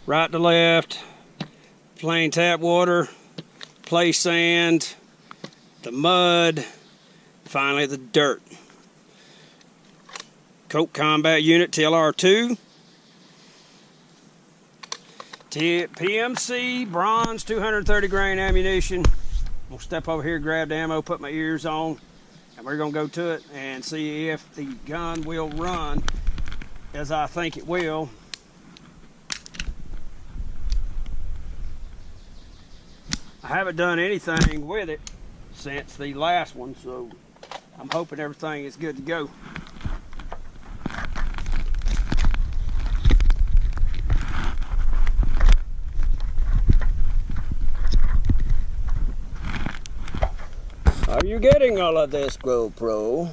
right to left, plain tap water, play sand, the mud, finally the dirt. Colt Combat Unit TLR2. PMC bronze 230 grain ammunition. I'm gonna step over here, grab the ammo, put my ears on, and we're gonna go to it and see if the gun will run as I think it will. I haven't done anything with it since the last one, so I'm hoping everything is good to go. Are you getting all of this, GoPro?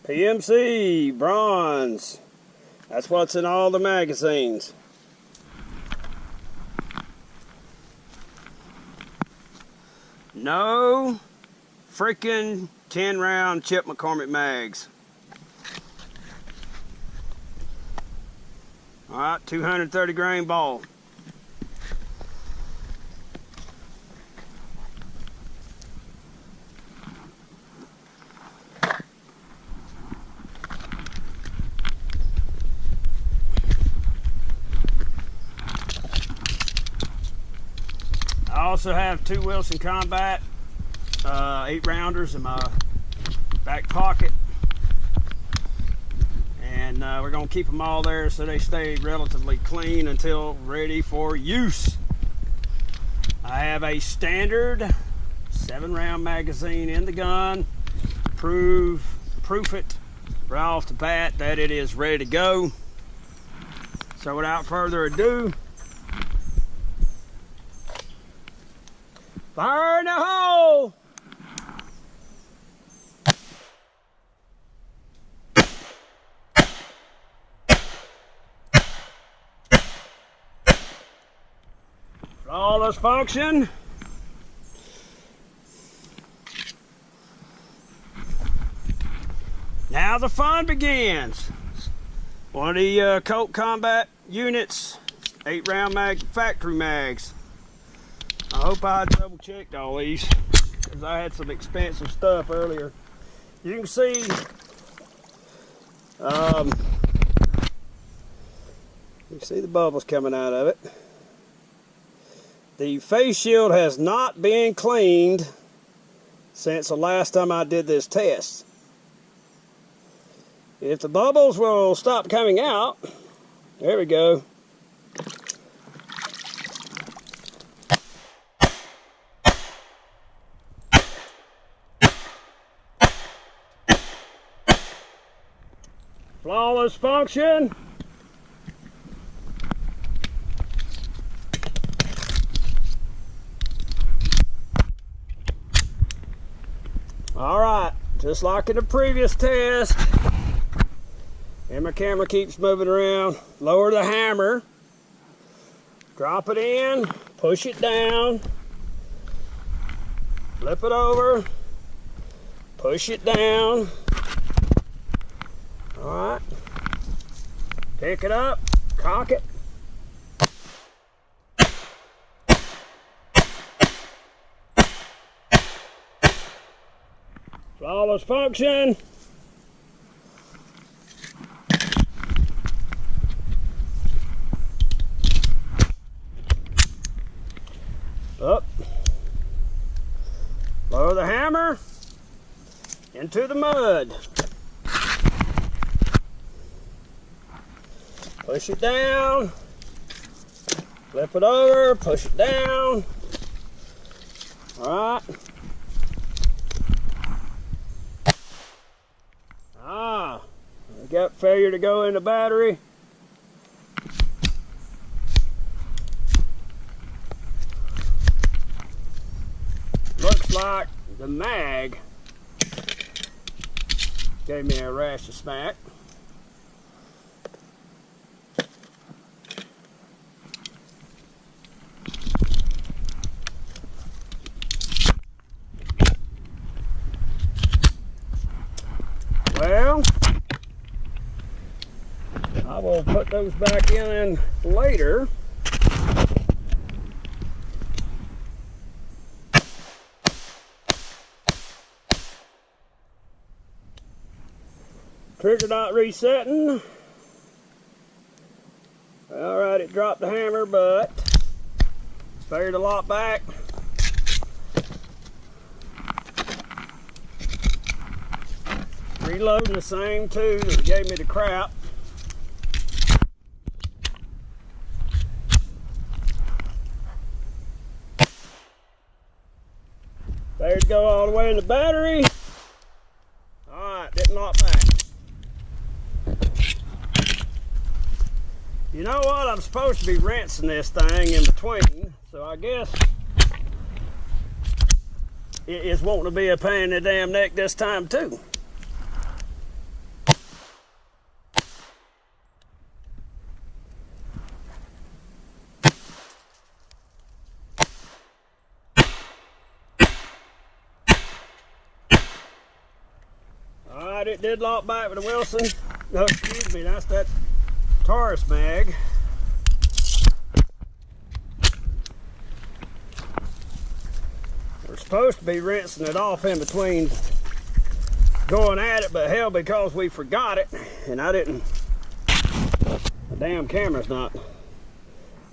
PMC, bronze. That's what's in all the magazines. No freaking 10-round Chip McCormick mags. Alright, 230 grain ball. I also have 2 Wilson Combat 8-rounders in my back pocket, and we're going to keep them all there so they stay relatively clean until ready for use. I have a standard 7-round magazine in the gun. Proof it right off the bat that it is ready to go. So without further ado, fire in the hole! Flawless function. Now the fun begins. One of the Colt Combat Units 8-round mag, factory mags. I hope I double checked all these because I had some expensive stuff earlier. You can see you see the bubbles coming out of it. The face shield has not been cleaned since the last time I did this test. If the bubbles will stop coming out, there we go. Flawless function. Alright, just like in the previous test, and my camera keeps moving around, lower the hammer, drop it in, push it down, flip it over, push it down. Alright, pick it up, cock it. Flawless function. Up. Lower the hammer into the mud. Push it down. Flip it over, push it down. All right. We got failure to go in the battery. Looks like the mag gave me a rash of smack. Well, I will put those back in later. Trigger not resetting. Alright, it dropped the hammer, but figured a lot back. Reloading the same two that gave me the crap. There to go all the way in the battery. Alright, didn't lock back. You know what? I'm supposed to be rinsing this thing in between, so I guess it is wanting to be a pain in the damn neck this time too. Alright, it did lock back with the Wilson. No, excuse me, that's that Taurus mag. We're supposed to be rinsing it off in between going at it, but hell, because we forgot it and I didn't, the damn camera's not,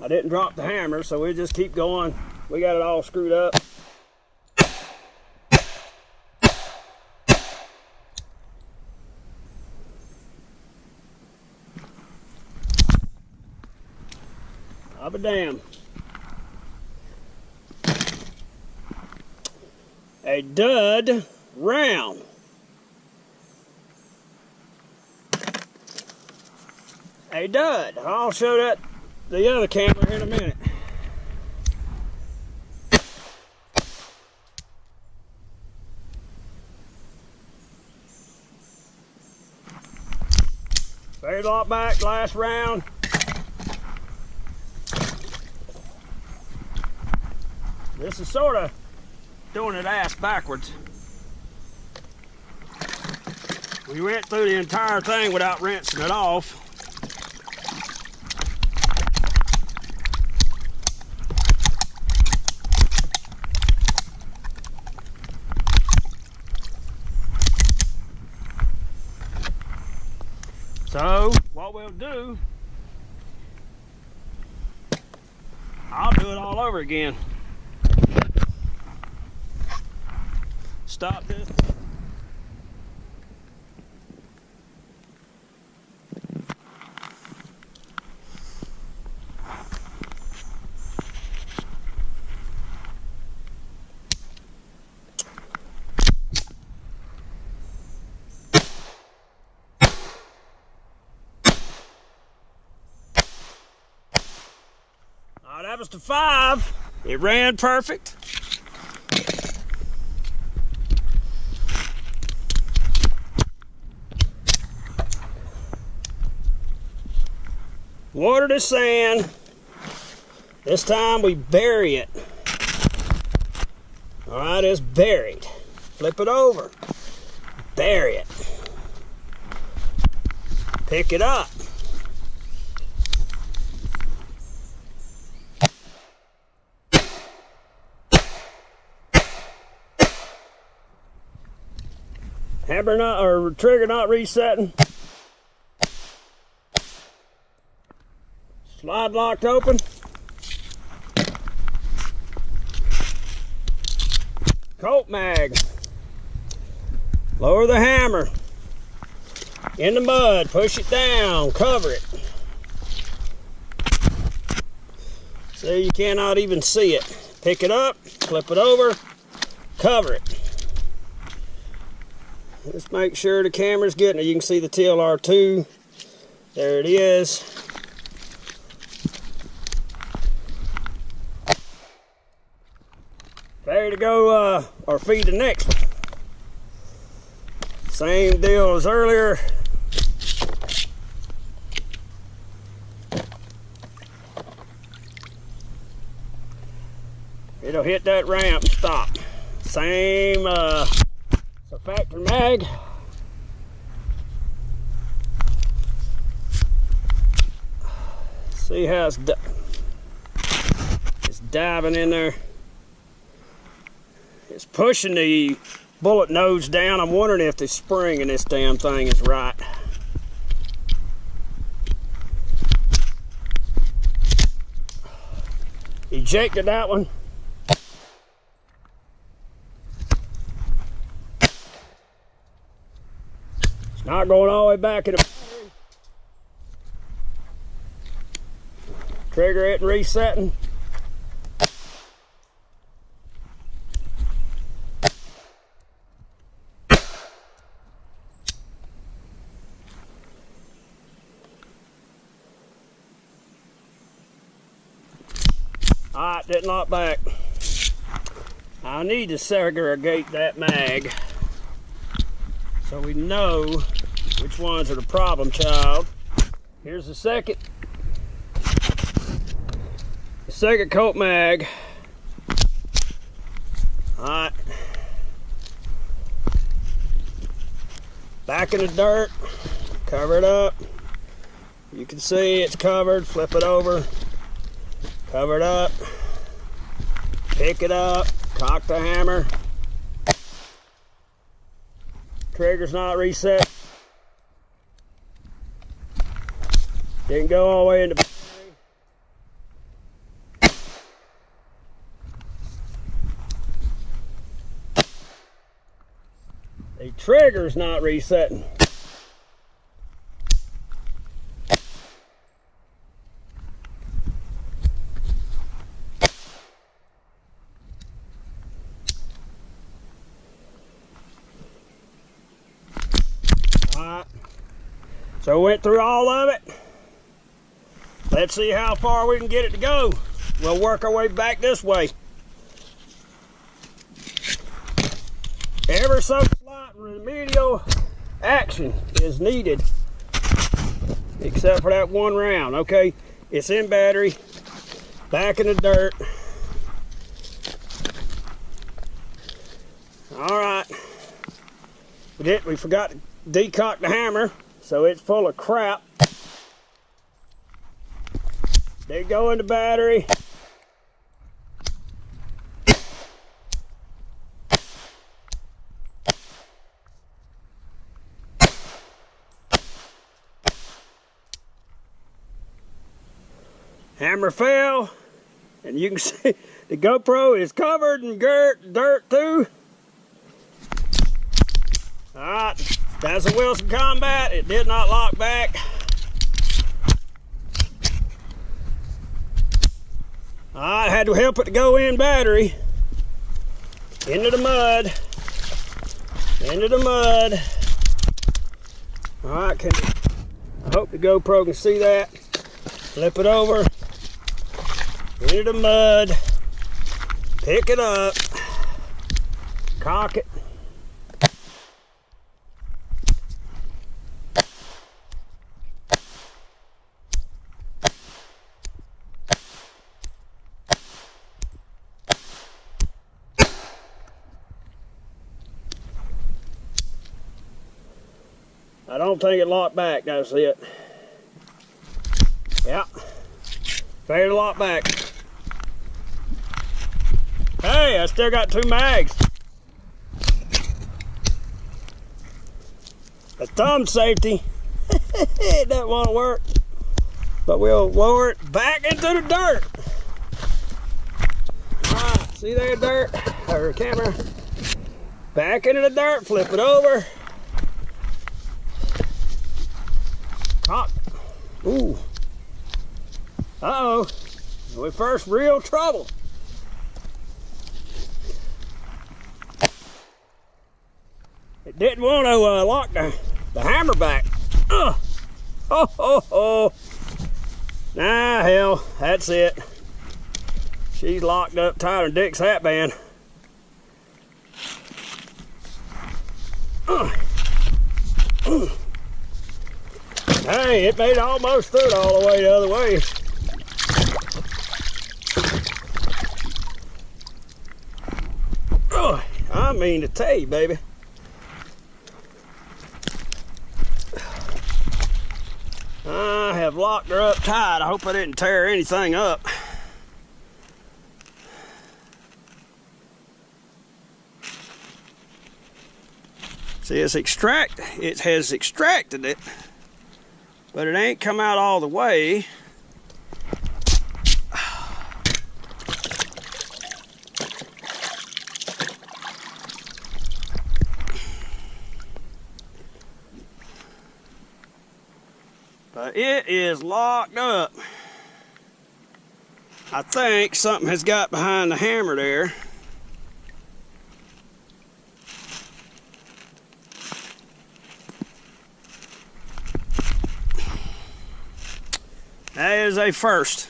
I didn't drop the hammer, so we just keep going. We got it all screwed up. I'll be damned. A dud round. A dud. I'll show that the other camera here in a minute. Fade lock back, last round. This is sort of doing it ass backwards. We went through the entire thing without rinsing it off. So what we'll do, I'll do it all over again. Stop this. All right, that was the 5. It ran perfect. Water to sand. This time we bury it. All right, it's buried. Flip it over. Bury it. Pick it up. Hammer not, or trigger not resetting. Slide locked open. Colt mag. Lower the hammer. In the mud, push it down, cover it. See, you cannot even see it. Pick it up, flip it over, cover it. Just make sure the camera's getting it. You can see the TLR2. There it is. There to go, or feed the next one. Same deal as earlier. It'll hit that ramp and stop. Same, so factory mag. See how it's diving in there. It's pushing the bullet nose down. I'm wondering if the spring in this damn thing is right. Ejected that one. It's not going all the way back in the battery. Trigger it and resetting. Alright, didn't lock back. I need to segregate that mag so we know which ones are the problem child. Here's the second coat mag. Alright. Back in the dirt. Cover it up. You can see it's covered. Flip it over. Cover it up. Pick it up. Cock the hammer. Trigger's not reset. Didn't go all the way into battery. The trigger's not resetting. So we went through all of it. Let's see how far we can get it to go. We'll work our way back this way. Ever so slight remedial action is needed, except for that one round. Okay, it's in battery, back in the dirt. All right, we forgot to decock the hammer. So it's full of crap. They go in the battery. Hammer fell, and you can see the GoPro is covered in dirt too. All right. That's a Wilson Combat. It did not lock back. I had to help it to go in battery. Into the mud. Into the mud. Alright, I hope the GoPro can see that. Flip it over. Into the mud. Pick it up. Cock it. I don't think it locked back, that's it. Yep. Failed to lock back. Hey, I still got 2 mags. The thumb safety, it doesn't want to work. But we'll lower it back into the dirt. Alright, see there, dirt, or camera. Back into the dirt, flip it over. Cock. Ooh. Uh-oh. We first real trouble. It didn't want to lock the hammer back. Oh, oh, oh. Nah, hell, that's it. She's locked up tighter than Dick's hat band. Hey, it made it almost through it all the way the other way. Oh, I mean to tell you, baby. I have locked her up tight. I hope I didn't tear anything up. See, it has extracted it, but it ain't come out all the way. But it is locked up. I think something has got behind the hammer there. That is a first.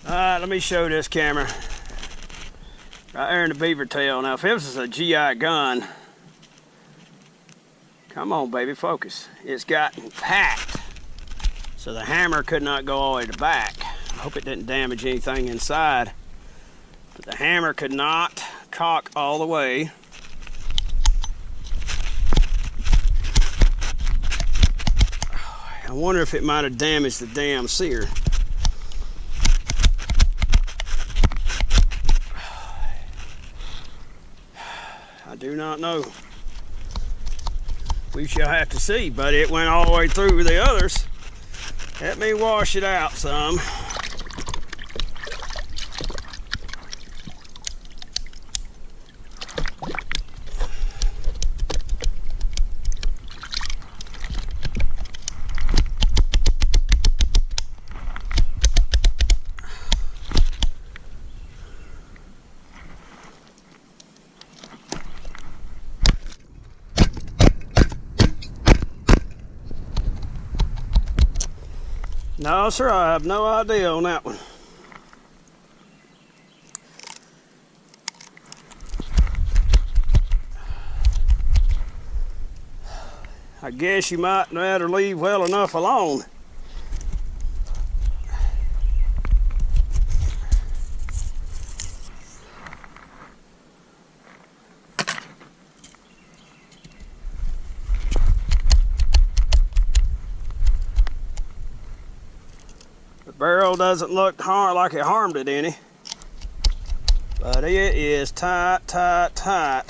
Alright, let me show this camera. Right there in the beaver tail. Now, if this was a GI gun, come on, baby, focus. It's gotten packed, so the hammer could not go all the way to the back. I hope it didn't damage anything inside. But the hammer could not cock all the way. I wonder if it might have damaged the damn sear. I do not know. We shall have to see, but it went all the way through with the others. Let me wash it out some. No, sir, I have no idea on that one. I guess you might rather leave well enough alone. Barrel doesn't look like it harmed it any, but it is tight, tight, tight.